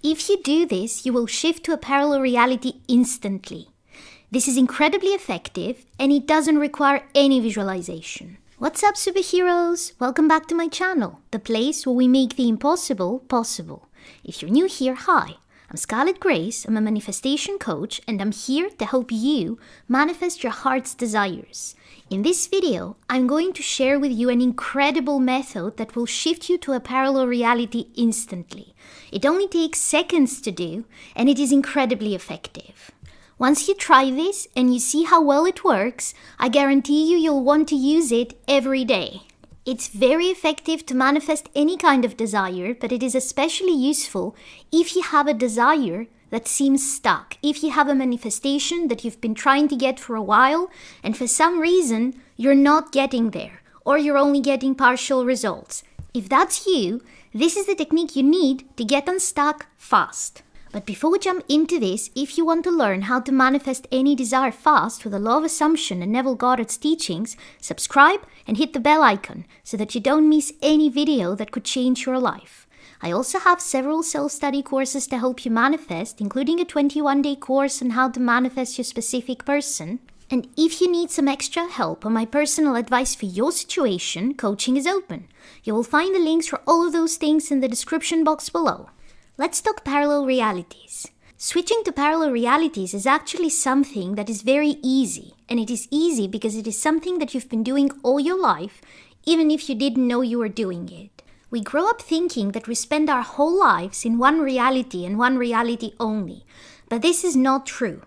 If you do this, you will shift to a parallel reality instantly. This is incredibly effective and it doesn't require any visualization. What's up, superheroes? Welcome back to my channel, the place where we make the impossible possible. If you're new here, hi. I'm Scarlett Grace, I'm a manifestation coach, and I'm here to help you manifest your heart's desires. In this video, I'm going to share with you an incredible method that will shift you to a parallel reality instantly. It only takes seconds to do, and it is incredibly effective. Once you try this and you see how well it works, I guarantee you'll want to use it every day. It's very effective to manifest any kind of desire, but it is especially useful if you have a desire that seems stuck, if you have a manifestation that you've been trying to get for a while and for some reason you're not getting there or you're only getting partial results. If that's you, this is the technique you need to get unstuck fast. But before we jump into this, if you want to learn how to manifest any desire fast with the law of assumption and Neville Goddard's teachings, subscribe and hit the bell icon so that you don't miss any video that could change your life. I also have several self-study courses to help you manifest, including a 21-day course on how to manifest your specific person. And if you need some extra help or my personal advice for your situation, coaching is open. You will find the links for all of those things in the description box below. Let's talk parallel realities. Switching to parallel realities is actually something that is very easy. And it is easy because it is something that you've been doing all your life, even if you didn't know you were doing it. We grow up thinking that we spend our whole lives in one reality and one reality only. But this is not true.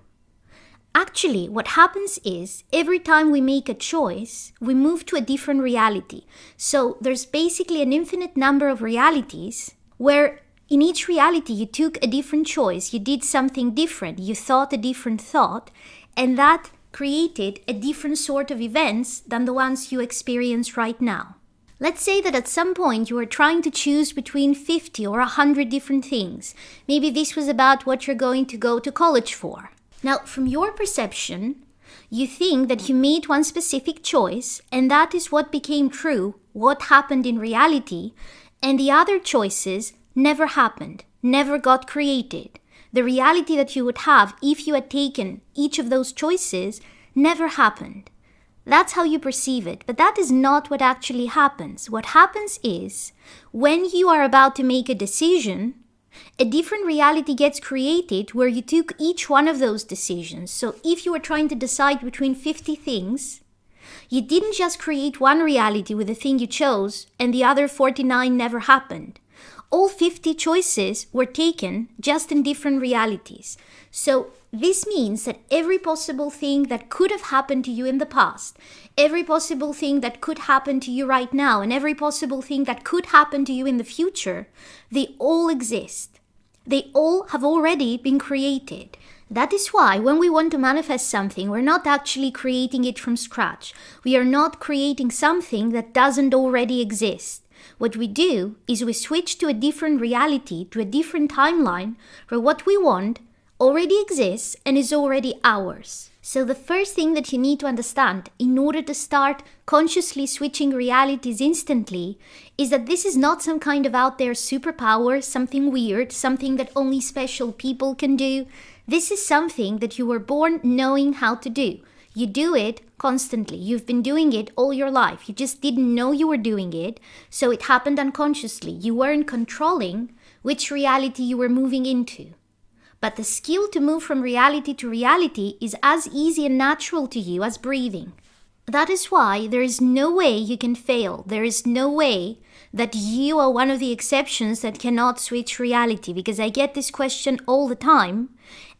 Actually, what happens is every time we make a choice, we move to a different reality. So there's basically an infinite number of realities where in each reality, you took a different choice, you did something different, you thought a different thought, and that created a different sort of events than the ones you experience right now. Let's say that at some point you were trying to choose between 50 or 100 different things. Maybe this was about what you're going to go to college for. Now, from your perception, you think that you made one specific choice, and that is what became true, what happened in reality, and the other choices never happened, never got created. The reality that you would have if you had taken each of those choices never happened. That's how you perceive it, but that is not what actually happens. What happens is, when you are about to make a decision, a different reality gets created where you took each one of those decisions. So if you were trying to decide between 50 things, you didn't just create one reality with the thing you chose and the other 49 never happened. All 50 choices were taken just in different realities. So this means that every possible thing that could have happened to you in the past, every possible thing that could happen to you right now, and every possible thing that could happen to you in the future, they all exist. They all have already been created. That is why when we want to manifest something, we're not actually creating it from scratch. We are not creating something that doesn't already exist. What we do is we switch to a different reality, to a different timeline, where what we want already exists and is already ours. So the first thing that you need to understand in order to start consciously switching realities instantly is that this is not some kind of out there superpower, something weird, something that only special people can do. This is something that you were born knowing how to do. You do it constantly. You've been doing it all your life. You just didn't know you were doing it, so it happened unconsciously. You weren't controlling which reality you were moving into. But the skill to move from reality to reality is as easy and natural to you as breathing. That is why there is no way you can fail. There is no way that you are one of the exceptions that cannot switch reality, because I get this question all the time,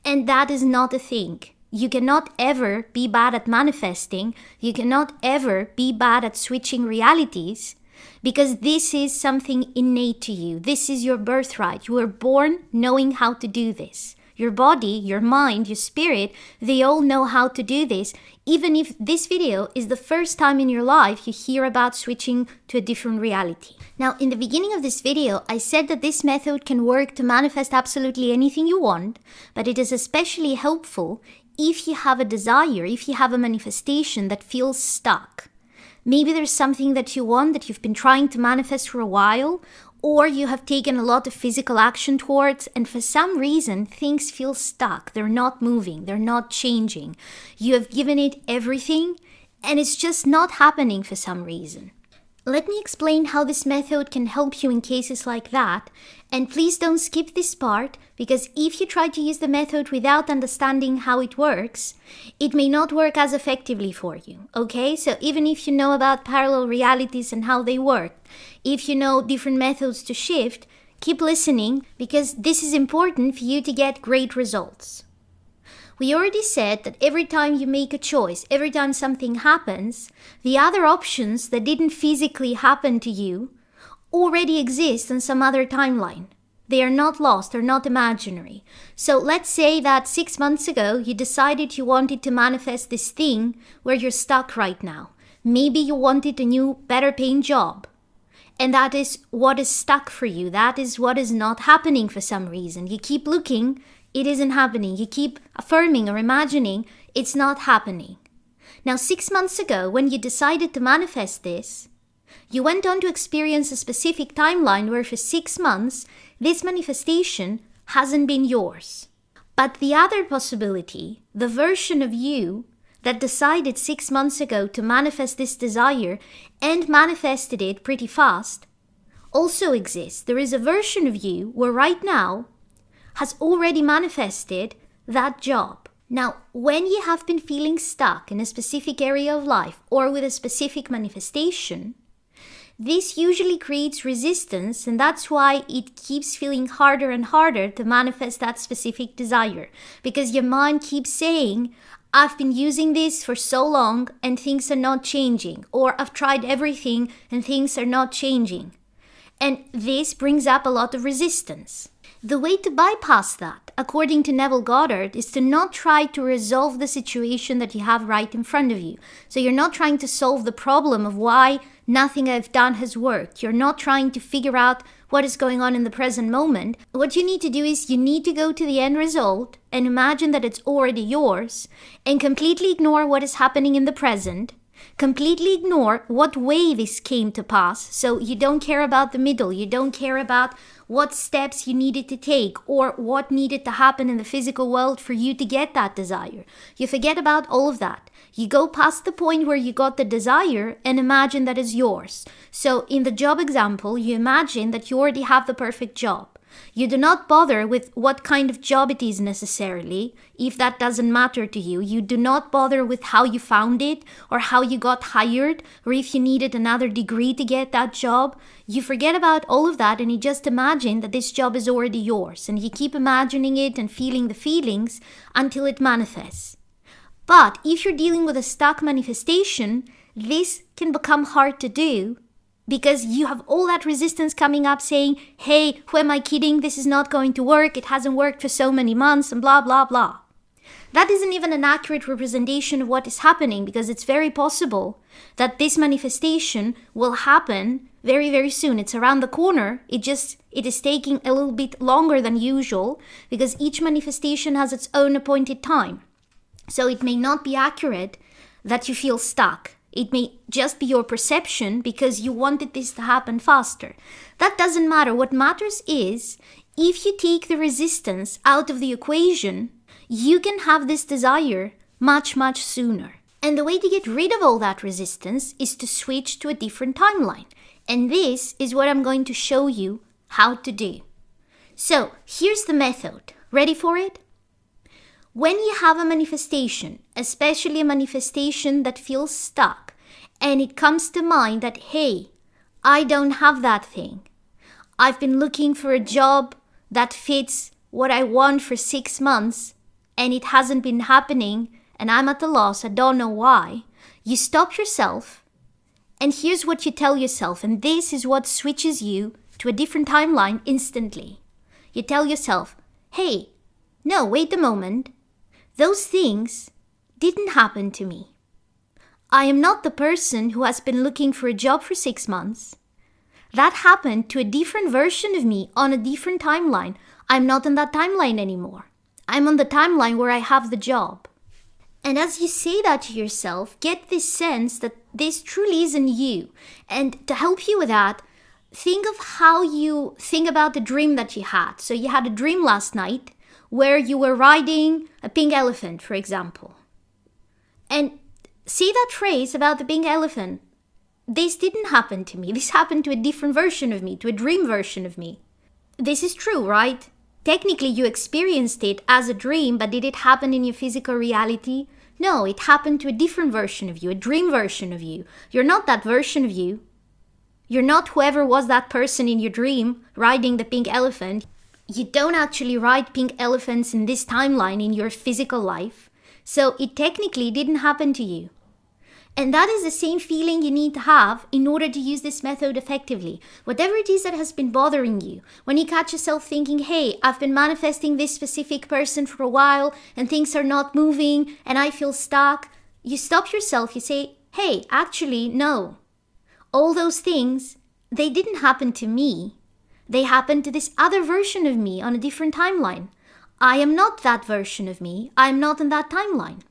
and that is not a thing. You cannot ever be bad at manifesting. You cannot ever be bad at switching realities, because this is something innate to you. This is your birthright. You were born knowing how to do this. Your body, your mind, your spirit, they all know how to do this. Even if this video is the first time in your life you hear about switching to a different reality. Now, in the beginning of this video, I said that this method can work to manifest absolutely anything you want, but it is especially helpful if you have a desire, if you have a manifestation that feels stuck. Maybe there's something that you want that you've been trying to manifest for a while, or you have taken a lot of physical action towards, and for some reason things feel stuck. They're not moving, they're not changing. You have given it everything and it's just not happening for some reason. Let me explain how this method can help you in cases like that, and please don't skip this part, because if you try to use the method without understanding how it works, it may not work as effectively for you, okay? So even if you know about parallel realities and how they work, if you know different methods to shift, keep listening, because this is important for you to get great results. We already said that every time you make a choice, every time something happens, the other options that didn't physically happen to you already exist on some other timeline. They are not lost, they're not imaginary. So let's say that 6 months ago you decided you wanted to manifest this thing where you're stuck right now. Maybe you wanted a new, better paying job. And that is what is stuck for you. That is what is not happening for some reason. You keep looking, it isn't happening. You keep affirming or imagining, it's not happening. Now, 6 months ago, when you decided to manifest this, you went on to experience a specific timeline where for 6 months, this manifestation hasn't been yours. But the other possibility, the version of you that decided 6 months ago to manifest this desire and manifested it pretty fast, also exists. There is a version of you where right now has already manifested that job. Now, when you have been feeling stuck in a specific area of life or with a specific manifestation, this usually creates resistance, and that's why it keeps feeling harder and harder to manifest that specific desire, because your mind keeps saying, I've been using this for so long and things are not changing, or I've tried everything and things are not changing. And this brings up a lot of resistance. The way to bypass that, according to Neville Goddard, is to not try to resolve the situation that you have right in front of you. So you're not trying to solve the problem of why nothing I've done has worked. You're not trying to figure out what is going on in the present moment. What you need to do is you need to go to the end result and imagine that it's already yours, and completely ignore what is happening in the present. Completely ignore what way this came to pass. So you don't care about the middle. You don't care about what steps you needed to take or what needed to happen in the physical world for you to get that desire. You forget about all of that. You go past the point where you got the desire and imagine that is yours. So in the job example, you imagine that you already have the perfect job. You do not bother with what kind of job it is necessarily, if that doesn't matter to you. You do not bother with how you found it or how you got hired or if you needed another degree to get that job. You forget about all of that and you just imagine that this job is already yours, and you keep imagining it and feeling the feelings until it manifests. But if you're dealing with a stuck manifestation, this can become hard to do, because you have all that resistance coming up saying, hey, who am I kidding? This is not going to work. It hasn't worked for so many months and blah, blah, blah. That isn't even an accurate representation of what is happening, because it's very possible that this manifestation will happen very, very soon. It's around the corner. It is taking a little bit longer than usual because each manifestation has its own appointed time. So it may not be accurate that you feel stuck. It may just be your perception because you wanted this to happen faster. That doesn't matter. What matters is if you take the resistance out of the equation, you can have this desire much, much sooner. And the way to get rid of all that resistance is to switch to a different timeline. And this is what I'm going to show you how to do. So here's the method. Ready for it? When you have a manifestation, especially a manifestation that feels stuck, and it comes to mind that, hey, I don't have that thing. I've been looking for a job that fits what I want for 6 months, and it hasn't been happening, and I'm at a loss, I don't know why. You stop yourself, and here's what you tell yourself, and this is what switches you to a different timeline instantly. You tell yourself, hey, no, wait a moment. Those things didn't happen to me. I am not the person who has been looking for a job for 6 months. That happened to a different version of me on a different timeline. I'm not on that timeline anymore. I'm on the timeline where I have the job. And as you say that to yourself, get this sense that this truly isn't you. And to help you with that, think of how you think about the dream that you had. So you had a dream last night where you were riding a pink elephant, for example. And say that phrase about the pink elephant. This didn't happen to me. This happened to a different version of me, to a dream version of me. This is true, right? Technically, you experienced it as a dream, but did it happen in your physical reality? No, it happened to a different version of you, a dream version of you. You're not that version of you. You're not whoever was that person in your dream riding the pink elephant. You don't actually ride pink elephants in this timeline in your physical life. So it technically didn't happen to you. And that is the same feeling you need to have in order to use this method effectively. Whatever it is that has been bothering you, when you catch yourself thinking, hey, I've been manifesting this specific person for a while and things are not moving and I feel stuck, you stop yourself, you say, hey, actually, no. All those things, they didn't happen to me. They happened to this other version of me on a different timeline. I am not that version of me. I am not in that timeline.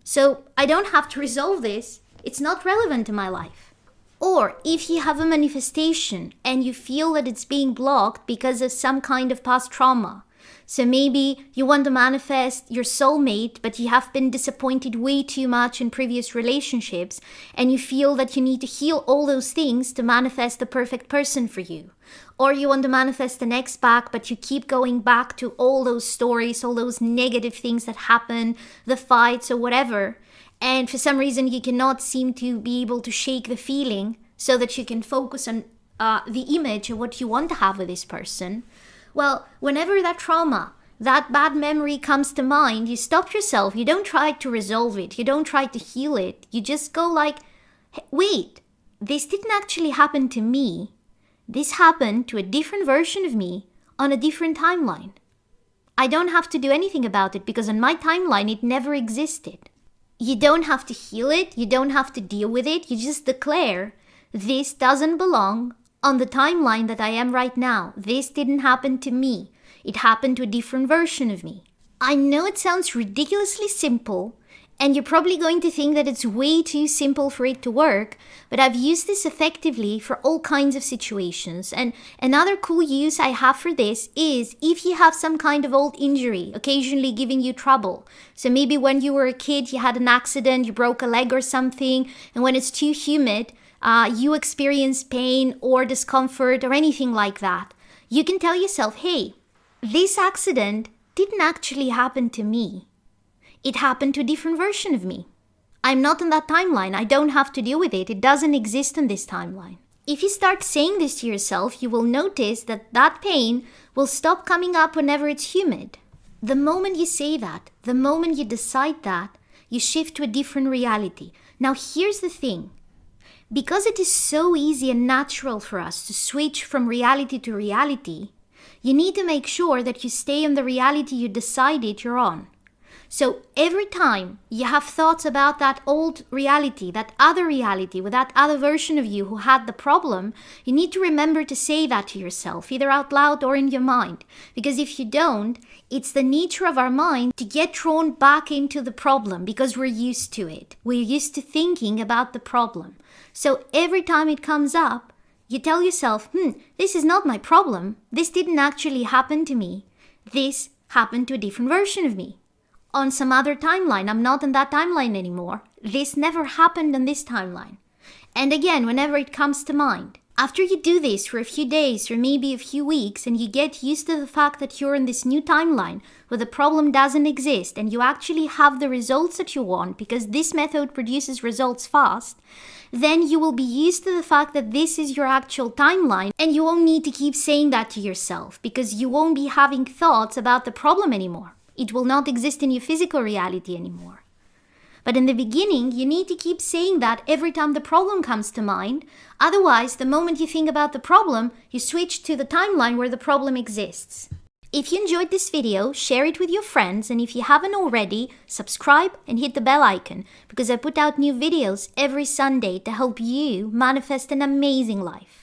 So I don't have to resolve this. It's not relevant to my life. Or if you have a manifestation and you feel that it's being blocked because of some kind of past trauma. So maybe you want to manifest your soulmate, but you have been disappointed way too much in previous relationships, and you feel that you need to heal all those things to manifest the perfect person for you. Or you want to manifest an ex-back, but you keep going back to all those stories, all those negative things that happen, the fights or whatever. And for some reason you cannot seem to be able to shake the feeling so that you can focus on the image of what you want to have with this person. Well, whenever that trauma, that bad memory comes to mind, you stop yourself. You don't try to resolve it. You don't try to heal it. You just go like, hey, wait, this didn't actually happen to me. This happened to a different version of me on a different timeline. I don't have to do anything about it because on my timeline it never existed. You don't have to heal it. You don't have to deal with it. You just declare, this doesn't belong on the timeline that I am right now. This didn't happen to me. It happened to a different version of me. I know it sounds ridiculously simple, and you're probably going to think that it's way too simple for it to work, but I've used this effectively for all kinds of situations. And another cool use I have for this is if you have some kind of old injury, occasionally giving you trouble. So maybe when you were a kid, you had an accident, you broke a leg or something, and when it's too humid, you experience pain or discomfort or anything like that. You can tell yourself, hey, this accident didn't actually happen to me. It happened to a different version of me. I'm not in that timeline. I don't have to deal with it. It doesn't exist in this timeline. If you start saying this to yourself, you will notice that that pain will stop coming up whenever it's humid. The moment you say that, the moment you decide that, you shift to a different reality. Now here's the thing. Because it is so easy and natural for us to switch from reality to reality, you need to make sure that you stay in the reality you decided you're on. So every time you have thoughts about that old reality, that other reality with that other version of you who had the problem, you need to remember to say that to yourself, either out loud or in your mind. Because if you don't, it's the nature of our mind to get drawn back into the problem because we're used to it. We're used to thinking about the problem. So every time it comes up, you tell yourself, this is not my problem. This didn't actually happen to me. This happened to a different version of me. On some other timeline. I'm not in that timeline anymore. This never happened on this timeline. And again, whenever it comes to mind, after you do this for a few days or maybe a few weeks and you get used to the fact that you're in this new timeline where the problem doesn't exist and you actually have the results that you want because this method produces results fast, then you will be used to the fact that this is your actual timeline and you won't need to keep saying that to yourself because you won't be having thoughts about the problem anymore. It will not exist in your physical reality anymore. But in the beginning, you need to keep saying that every time the problem comes to mind. Otherwise, the moment you think about the problem, you switch to the timeline where the problem exists. If you enjoyed this video, share it with your friends, and if you haven't already, subscribe and hit the bell icon because I put out new videos every Sunday to help you manifest an amazing life.